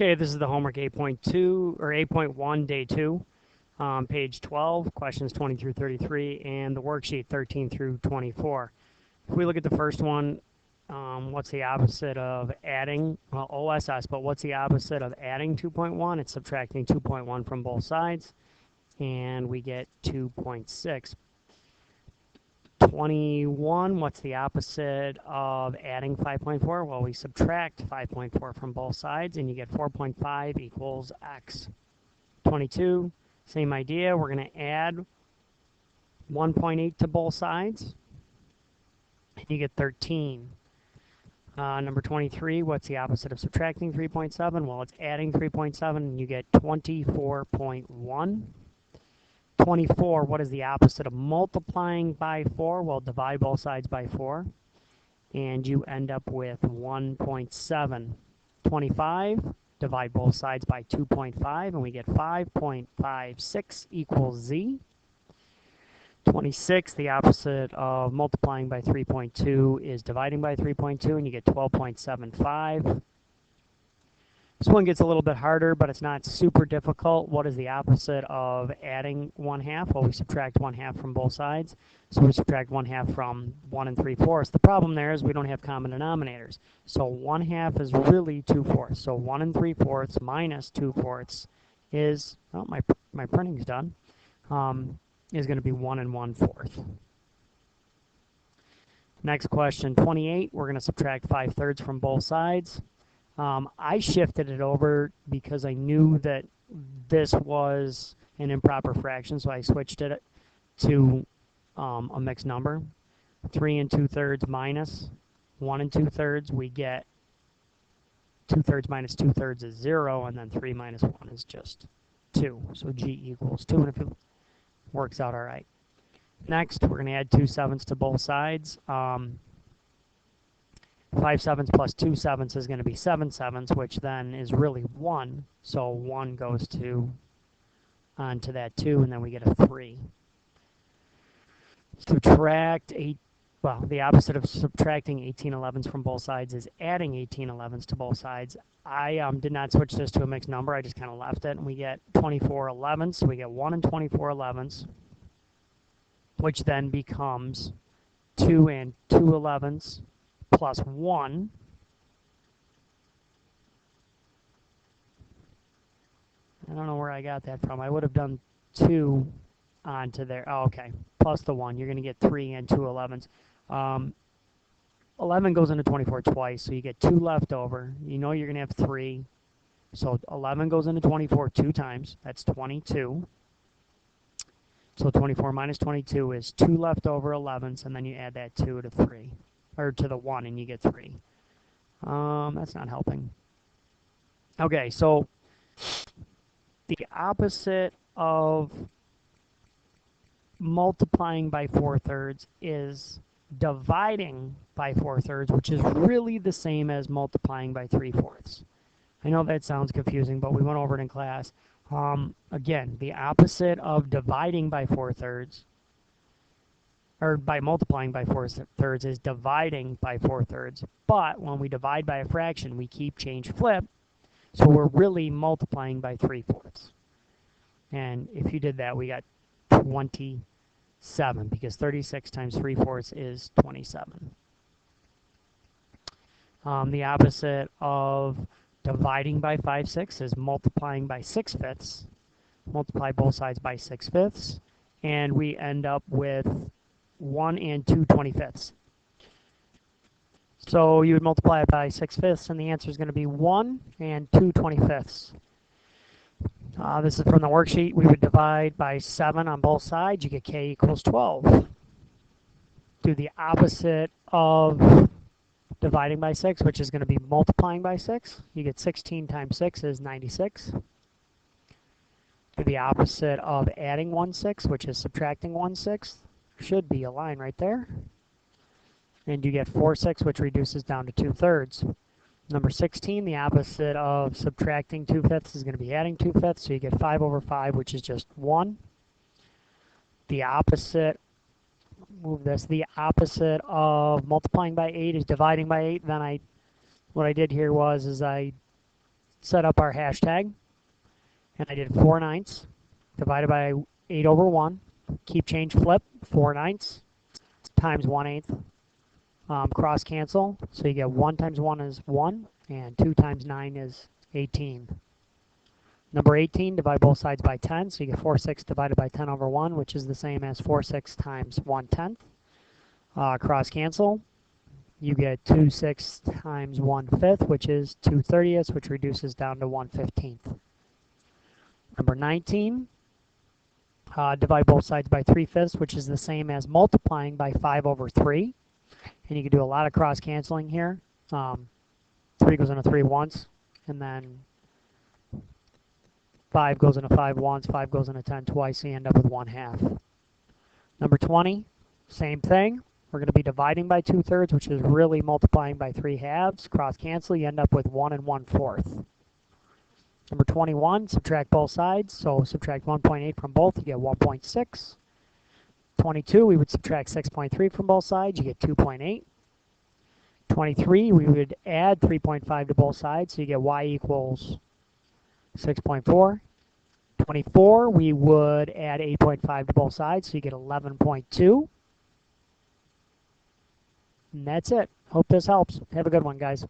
Okay, this is the homework 8.2 or 8.1, day 2, page 12, questions 20 through 33, and the worksheet 13 through 24. If we look at the first one, what's the opposite of adding? Well, OSS, but what's the opposite of adding 2.1? It's subtracting 2.1 from both sides, and we get 2.6. 21, what's the opposite of adding 5.4? Well, we subtract 5.4 from both sides, and you get 4.5 equals x. 22, same idea. We're going to add 1.8 to both sides, and you get 13. Number 23, what's the opposite of subtracting 3.7? Well, it's adding 3.7, and you get 24.1. 24, what is the opposite of multiplying by 4? Well, divide both sides by 4, and you end up with 1.7. 25, divide both sides by 2.5, and we get 5.56 equals z. 26, the opposite of multiplying by 3.2 is dividing by 3.2, and you get 12.75. This one gets a little bit harder, but it's not super difficult. What is the opposite of adding 1/2? Well, we subtract 1/2 from both sides. So we subtract 1/2 from 1 3/4. The problem there is we don't have common denominators. So 1/2 is really 2/4. So 1 3/4 minus 2/4 is, well, my printing's done, is going to be 1 1/4. Next question, 28. We're going to subtract 5/3 from both sides. I shifted it over because I knew that this was an improper fraction, so I switched it to a mixed number. 3 2/3 minus 1 2/3, we get 2/3 minus 2/3 is 0, and then 3 minus 1 is just 2. So g equals 2, and if it works out all right. Next, we're going to add 2 7s to both sides. 5 7s plus 2 7s is going to be 7 7s, which then is really 1. So 1 goes onto that 2, and then we get a 3. Subtract 8. Well, the opposite of subtracting 18 11s from both sides is adding 18 11s to both sides. I did not switch this to a mixed number. I just kind of left it, and we get 24 11s. So we get 1 and 24 11s, which then becomes 2 and 2 11s. Plus 1, I don't know where I got that from. I would have done 2 onto there. Oh, okay, plus the 1. You're going to get 3 and 2 11s. 11 goes into 24 twice, so you get 2 left over. You know you're going to have 3. So 11 goes into 24 2 times. That's 22. So 24 minus 22 is 2 leftover 11s, and then you add that 2 to 3. Or to the 1, and you get 3. That's not helping. Okay, so the opposite of multiplying by 4/3 is dividing by 4/3, which is really the same as multiplying by 3/4. I know that sounds confusing, but we went over it in class. Again, the opposite of dividing by 4/3 or by multiplying by 4/3 is dividing by 4/3. But when we divide by a fraction, we keep change flip, so we're really multiplying by 3/4. And if you did that, we got 27, because 36 times 3/4 is 27. The opposite of dividing by 5/6 is multiplying by 6/5. Multiply both sides by 6/5, and we end up with 1 and 2 25ths. So you would multiply it by 6/5, and the answer is going to be 1 and 2 25ths. This is from the worksheet. We would divide by 7 on both sides. You get k equals 12. Do the opposite of dividing by 6, which is going to be multiplying by 6. You get 16 times 6 is 96. Do the opposite of adding 1/6, which is subtracting 1/6. Should be a line right there. And you get 4/6, which reduces down to 2/3. Number 16, the opposite of subtracting 2/5 is going to be adding 2/5, so you get 5 over 5, which is just 1. The opposite, move this, the opposite of multiplying by 8 is dividing by 8. Then what I did here was I set up our hashtag, and I did 4/9 divided by 8 over 1. Keep change flip, 4/9 times 1/8. Cross cancel, so you get 1 times 1 is 1, and 2 times 9 is 18. Number 18, divide both sides by 10, so you get 4/6 divided by 10 over 1, which is the same as 4/6 times 1/10. Cross cancel, you get 2/6 times 1/5, which is 2/30, which reduces down to 1/15. Number 19, divide both sides by 3/5, which is the same as multiplying by 5 over 3. And you can do a lot of cross canceling here. 3 goes into 3 once, and then 5 goes into 5 once, 5 goes into 10 twice, so you end up with 1/2. Number 20, same thing. We're going to be dividing by 2/3, which is really multiplying by 3/2. Cross cancel, you end up with 1 1/4. Number 21, subtract both sides. So subtract 1.8 from both, you get 1.6. 22, we would subtract 6.3 from both sides, you get 2.8. 23, we would add 3.5 to both sides, so you get y equals 6.4. 24, we would add 8.5 to both sides, so you get 11.2. And that's it. Hope this helps. Have a good one, guys.